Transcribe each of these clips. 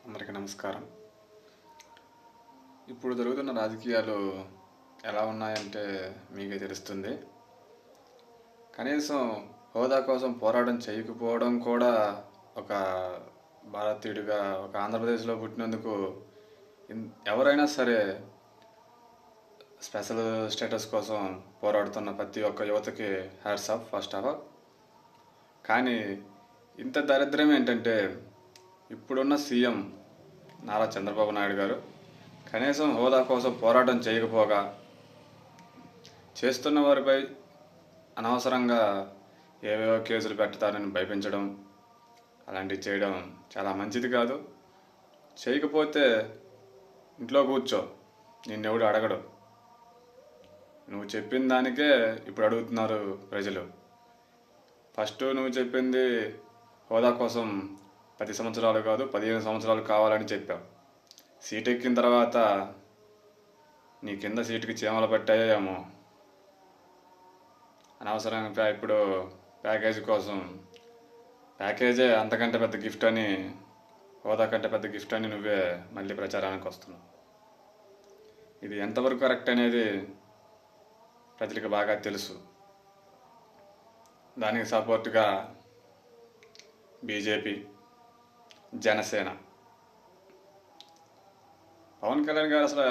అందరికీ నమస్కారం. ఇప్పుడు జరుగుతున్న రాజకీయాలు ఎలా ఉన్నాయంటే మీకే తెలుస్తుంది. కనీసం హోదా కోసం పోరాటం చేయకపోవడం కూడా ఒక భారతీయుడిగా, ఒక ఆంధ్రప్రదేశ్లో పుట్టినందుకు ఎవరైనా సరే స్పెషల్ స్టేటస్ కోసం పోరాడుతున్న ప్రతి ఒక్క యువతకి hats off first of all. కానీ ఇంత దరిద్రం ఏంటంటే ఇప్పుడున్న సీఎం నారా చంద్రబాబు నాయుడు గారు కనీసం హోదా కోసం పోరాటం చేయకపోగా చేస్తున్న వారిపై అనవసరంగా ఏవేవో కేసులు పెడతారని భయపించడం, అలాంటివి చేయడం చాలా మంచిది కాదు. చేయకపోతే ఇంట్లో కూర్చో, నిన్నెవడు అడగడు. నువ్వు చెప్పిన దానికే ఇప్పుడు అడుగుతున్నారు ప్రజలు. ఫస్ట్ నువ్వు చెప్పింది హోదా కోసం 10 సంవత్సరాలు కాదు 15 సంవత్సరాలు కావాలని చెప్పావు. సీట్ ఎక్కిన తర్వాత నీ కింద సీటుకి చీమలు పట్టాయేమో. అనవసరంగా ఇప్పుడు ప్యాకేజీ కోసం, ప్యాకేజే అంతకంటే పెద్ద గిఫ్ట్ అని, హోదా కంటే పెద్ద గిఫ్ట్ అని నువ్వే మళ్ళీ ప్రచారానికి వస్తున్నావు. ఇది ఎంతవరకు కరెక్ట్ అనేది ప్రజలకు బాగా తెలుసు. దానికి సపోర్ట్గా బీజేపీ, జనసేన, పవన్ కళ్యాణ్ గారు అసలు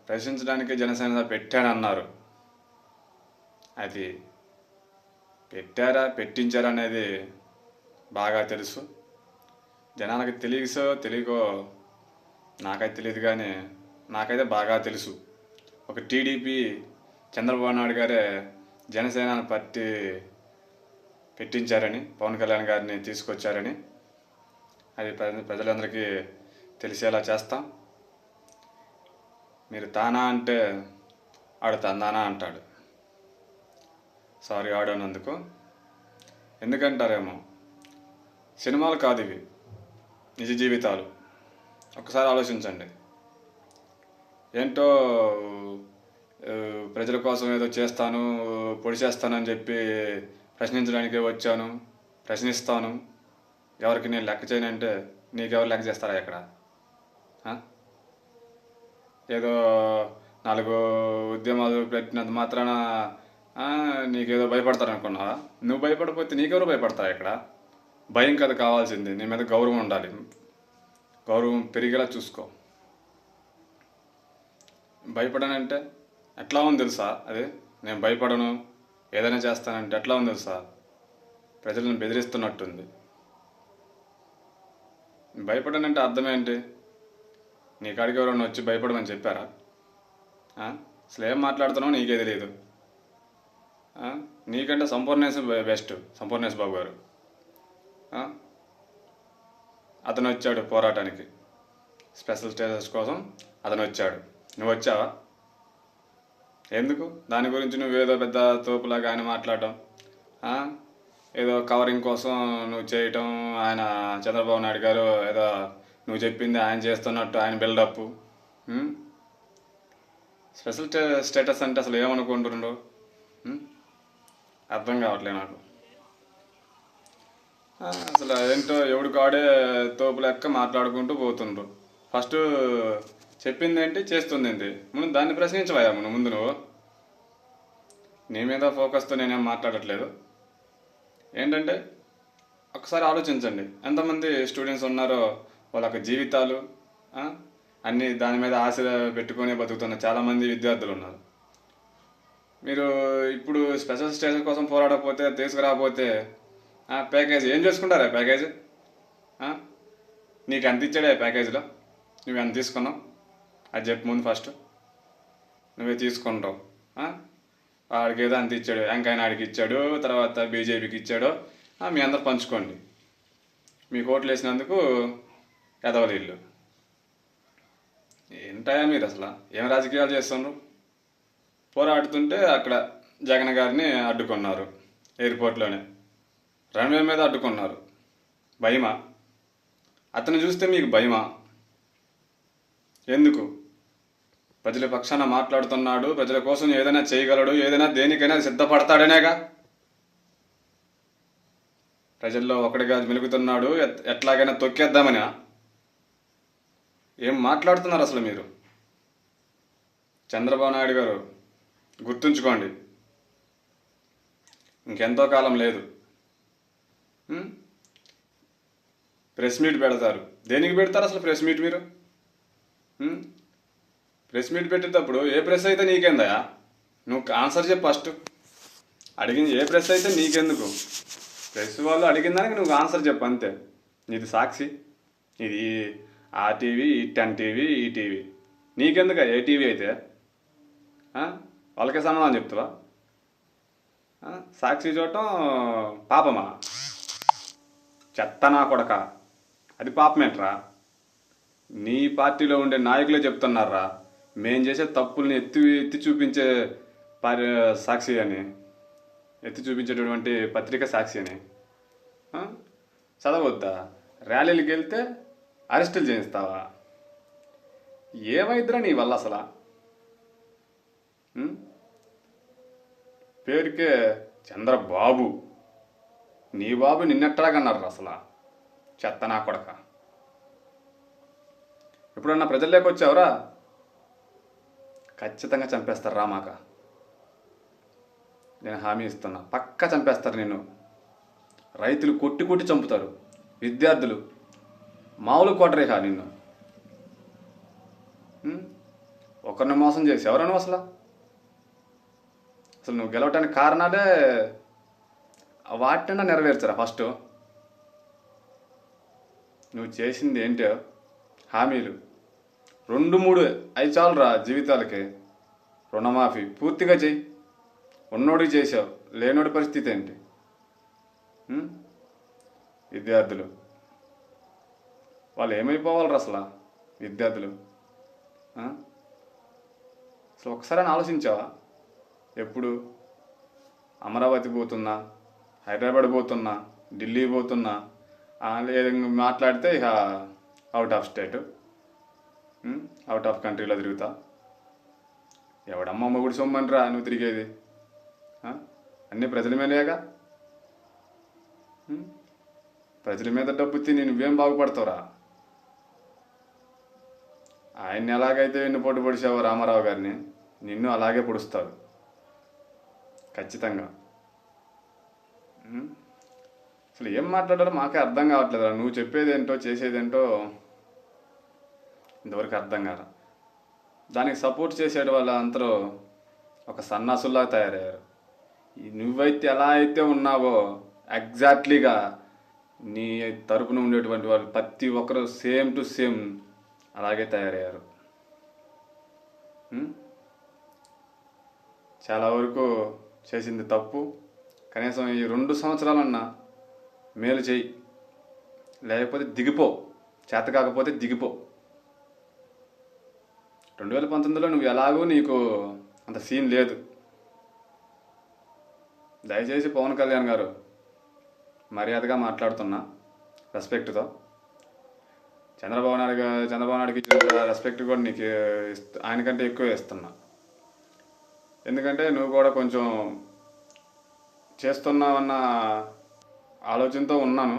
ప్రశ్నించడానికి జనసేన పెట్టానన్నారు. అది పెట్టారా పెట్టించారా అనేది బాగా తెలుసు. జనాలకు తెలియకో నాకైతే తెలియదు, కానీ నాకైతే బాగా తెలుసు. ఒక టీడీపీ చంద్రబాబు నాయుడు గారే జనసేన పార్టీ పెట్టించారని, పవన్ కళ్యాణ్ గారిని తీసుకొచ్చారని అది ప్రజలందరికీ తెలిసేలా చేస్తాం. మీరు తానా అంటే ఆడు తందానా అంటాడు. సారీ ఆడనందుకు. ఎందుకంటారేమో, సినిమాలు కాదు ఇవి, నిజ జీవితాలు. ఒక్కసారి ఆలోచించండి. ఏంటో ప్రజల కోసం ఏదో చేస్తాను, పొడి చేస్తానని చెప్పి ప్రశ్నించడానికే వచ్చాను, ప్రశ్నిస్తాను, ఎవరికి నేను లెక్క చేయనంటే నీకెవరు లెక్క చేస్తారా ఇక్కడ? ఏదో 4 ఉద్యమాలు పెట్టినంత మాత్రాన నీకేదో భయపడతారనుకున్నావా? నువ్వు భయపడిపోతే నీకెవరు భయపడతారా ఇక్కడ? భయం కదా కావాల్సింది, నీ మీద గౌరవం ఉండాలి. గౌరవం పెరిగేలా చూసుకో. భయపడనంటే ఎట్లా ఉంది తెలుసా? అది నేను భయపడను, ఏదైనా చేస్తానంటే ఎట్లా ఉంది తెలుసా? ప్రజలను బెదిరిస్తున్నట్టుంది. భయపడనంటే అర్థం ఏంటి? నీ కాడికి ఎవరైనా వచ్చి భయపడమని చెప్పారా? అసలు ఏం మాట్లాడుతున్నావు నీకే తెలియదు. నీకంటే సంపూర్ణేశ్ బెస్ట్, సంపూర్ణేశ్ బాబు గారు. అతను వచ్చాడు పోరాటానికి, స్పెషల్ స్టేటస్ కోసం అతను వచ్చాడు. నువ్వు వచ్చావా? ఎందుకు? దాని గురించి నువ్వేదో పెద్ద తోపులాగా ఆయన మాట్లాడటం, ఏదో కవరింగ్ కోసం నువ్వు చేయటం, ఆయన చంద్రబాబు నాయుడు గారు ఏదో నువ్వు చెప్పింది ఆయన చేస్తున్నట్టు ఆయన బిల్డప్. స్పెషల్ స్టేటస్ అంటే అసలు ఏమనుకుంటుండ్రు? అర్థం కావట్లే నాకు. అసలు ఏంటో ఎవడు కాడే తోపు లెక్క మాట్లాడుకుంటూ పోతుండ్రు. ఫస్ట్ చెప్పింది ఏంటి, చేస్తుంది ఏంటి? ముందు దాన్ని ప్రశ్నించవా ముందు నువ్వు. నీ మీద ఫోకస్తో నేనేం మాట్లాడట్లేదు. ఏంటంటే ఒకసారి ఆలోచించండి, ఎంతమంది స్టూడెంట్స్ ఉన్నారో, వాళ్ళ జీవితాలు అన్నీ దాని మీద ఆశ పెట్టుకొని బతుకుతున్న చాలామంది విద్యార్థులు ఉన్నారు. మీరు ఇప్పుడు స్పెషల్ స్టేటస్ కోసం పోరాడకపోతే, తీసుకురాకపోతే ప్యాకేజ్ ఏం చేసుకుంటారా? ప్యాకేజ్ నీకు ఎంత ఇచ్చాడే ప్యాకేజీలో? నువ్వు ఎంత తీసుకున్నావు అది చెప్పు ముందు. ఫస్ట్ నువ్వే తీసుకుంటావు. వాడికి ఏదో అంత ఇచ్చాడు, వెంకయ్య నాయుడికి ఇచ్చాడు, తర్వాత బీజేపీకి ఇచ్చాడు, మీ అందరు పంచుకోండి. మీకు ఓట్లు వేసినందుకు ఎదవలీళ్ళు. ఏంటాయా మీరు? అసలు ఏం రాజకీయాలు చేస్తున్నారు? పోరాడుతుంటే అక్కడ జగన్ గారిని అడ్డుకున్నారు, ఎయిర్పోర్ట్లోనే రన్వే మీద అడ్డుకున్నారు. భయమా? అతను చూస్తే మీకు భయమా? ఎందుకు? ప్రజల పక్షాన మాట్లాడుతున్నాడు, ప్రజల కోసం ఏదైనా చేయగలడు, ఏదైనా దేనికైనా సిద్ధపడతాడనేగా. ప్రజల్లో ఒకటిగా మెలుగుతున్నాడు, ఎట్లాగైనా తొక్కేద్దామని. ఏం మాట్లాడుతున్నారు అసలు మీరు? చంద్రబాబు నాయుడు గారు, గుర్తుంచుకోండి, ఇంకెంతో కాలం లేదు. ఉం? ప్రెస్ మీట్ పెడతారు. దేనికి పెడతారు అసలు ప్రెస్ మీట్ మీరు? ఉం? ప్రెస్ మీట్ పెట్టేటప్పుడు ఏ ప్రెస్ అయితే నీకేందయా? నువ్వు ఆన్సర్ చెప్పు ఫస్ట్. అడిగింది ఏ ప్రెస్ అయితే నీకెందుకు? ప్రెస్ వాళ్ళు అడిగిన దానికి నువ్వు ఆన్సర్ చెప్పు అంతే. ఇది సాక్షి, ఇది ఆ టీవీ, ఈ 10 టీవీ, ఈ టీవీ. నీకెందుక ఏ టీవీ అయితే? వాళ్ళకే సమాధానం చెప్తావా? సాక్షి చూడటం పాపమా? చెత్త నా కొడక, అది పాపమేంట్రా? నీ పార్టీలో ఉండే నాయకులే చెప్తున్నారా మేం చేసే తప్పుల్ని ఎత్తి ఎత్తి చూపించే సాక్షి అని, ఎత్తి చూపించేటటువంటి పత్రిక సాక్షి అని. చదవద్దా? ర్యాలీలకు వెళ్తే అరెస్టులు చేయిస్తావా? ఏమైద్దిరా నీ వల్ల అసలు? పేరుకే చంద్రబాబు, నీ బాబు నిన్నెట్టరాగన్నారు అసలు? చెత్త నా కొడక. ఎప్పుడన్నా ప్రజల్లోకి వచ్చావురా? ఖచ్చితంగా చంపేస్తారు రామాక, నేను హామీ ఇస్తున్నా. పక్కా చంపేస్తారు నిన్ను. రైతులు కొట్టి కొట్టి చంపుతారు, విద్యార్థులు మామూలు కొట్టరేహా నిన్ను. ఒకరిని మోసం చేసి ఎవరను అసలు? అసలు నువ్వు గెలవటానికి కారణాలే వాటిని నెరవేర్చరా ఫస్ట్? నువ్వు చేసింది ఏంటో హామీలు 2-3 అవి చాలురా జీవితాలకి. రుణమాఫీ పూర్తిగా చెయ్యి. ఉన్నోడికి చేసావు, లేనోడి పరిస్థితి ఏంటి? విద్యార్థులు వాళ్ళు ఏమైపోవాలి అసలు? విద్యార్థులు అసలు ఒకసారి ఆలోచించావా? ఎప్పుడు అమరావతి పోతున్నా, హైదరాబాద్ పోతున్నా, ఢిల్లీ పోతున్నా, లేదు మాట్లాడితే ఇక out of state, out of కంట్రీలో తిరుగుతా. ఎవడమ్మ మొగుడు సొమ్మనిరా నువ్వు తిరిగేది? అన్నీ ప్రజల మీదేగా. ప్రజల మీద డబ్బు తిని నువ్వేం బాగుపడతావురా? ఆయన్ని ఎలాగైతే వెన్నుపోటు పొడిచావో రామారావు గారిని, నిన్ను అలాగే పొడుస్తారు ఖచ్చితంగా. అసలు ఏం మాట్లాడాలో మాకే అర్థం కావట్లేదురా. నువ్వు చెప్పేదేంటో చేసేదేంటో ఇంతవరకు అర్థం కాదు. దానికి సపోర్ట్ చేసేటి వాళ్ళ అందరూ ఒక సన్నాసుల్లా తయారయ్యారు. నువ్వైతే ఎలా అయితే ఉన్నావో ఎగ్జాక్ట్లీగా నీ తరపున ఉండేటువంటి వాళ్ళు ప్రతి ఒక్కరు సేమ్ టు సేమ్ అలాగే తయారయ్యారు. చాలా వరకు చేసింది తప్పు. కనీసం ఈ 2 సంవత్సరాలన్నా మేలు చెయ్యి, లేకపోతే దిగిపో. చేత కాకపోతే దిగిపో. 2019లో నువ్వు ఎలాగో నీకు అంత సీన్ లేదు. దయచేసి పవన్ కళ్యాణ్ గారు, మర్యాదగా మాట్లాడుతున్నా, రెస్పెక్ట్తో. చంద్రబాబు నాయుడుకి ఇచ్చిన రెస్పెక్ట్ కూడా నీకు ఆయనకంటే ఎక్కువ ఇస్తున్నా. ఎందుకంటే నువ్వు కూడా కొంచెం చేస్తున్నావన్న ఆలోచనతో ఉన్నాను.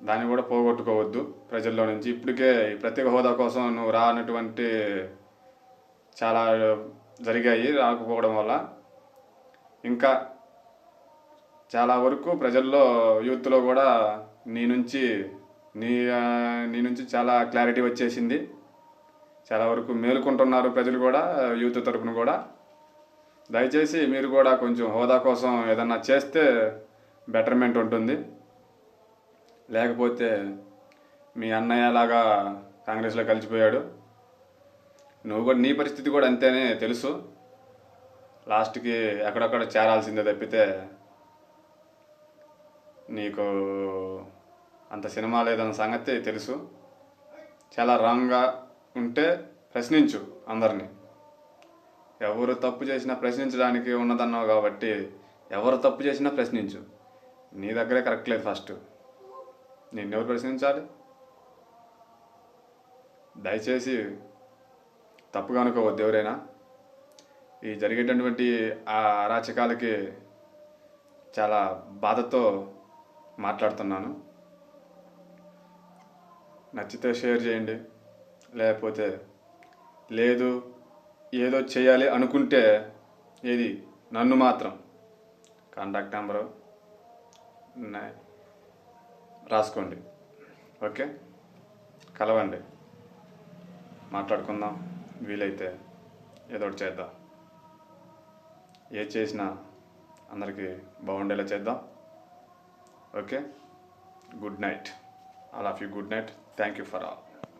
దాన్ని కూడా పోగొట్టుకోవద్దు ప్రజల్లో నుంచి. ఇప్పటికే ప్రత్యేక హోదా కోసం నువ్వు రానటువంటి చాలా జరిగాయి. రాకపోవడం వల్ల ఇంకా చాలా వరకు ప్రజల్లో, యూత్లో కూడా నీ నుంచి చాలా క్లారిటీ వచ్చేసింది. చాలా వరకు మేలుకుంటున్నారు ప్రజలు కూడా, యూత్ తరపున కూడా. దయచేసి మీరు కూడా కొంచెం హోదా కోసం ఏదన్నా చేస్తే బెటర్మెంట్ ఉంటుంది. లేకపోతే మీ అన్నయ్య లాగా కాంగ్రెస్లో కలిసిపోయాడు. నువ్వు కూడా నీ పరిస్థితి కూడా అంతేనే తెలుసు. లాస్ట్కి ఎక్కడొక్కడ చేరాల్సిందే తప్పితే నీకు అంత సినిమా లేదన్న సంగతి తెలుసు. చాలా రాంగ్గా ఉంటే ప్రశ్నించు అందరినీ. ఎవరు తప్పు చేసినా ప్రశ్నించడానికి ఉన్నదన్నావు కాబట్టి ఎవరు తప్పు చేసినా ప్రశ్నించు. నీ దగ్గరే కరెక్ట్ లేదు ఫస్ట్. నిన్నెవరు ప్రశ్నించాలి? దయచేసి తప్పుగా అనుకోవద్దు ఎవరైనా. ఈ జరిగేటటువంటి ఆ అరాచకాలకి చాలా బాధతో మాట్లాడుతున్నాను. నచ్చితే షేర్ చేయండి, లేకపోతే లేదు ఏదో చేయాలి అనుకుంటే ఏది నన్ను మాత్రం కాంటాక్ట్ నెంబరు రాసుకోండి. ఓకే, కలవండి, మాట్లాడుకుందాం, వీలైతే ఏదో ఒకటి చేద్దాం. ఏది చేసినా అందరికీ బాగుండేలా చేద్దాం. Okay, good night. All of you good night. Thank you for all.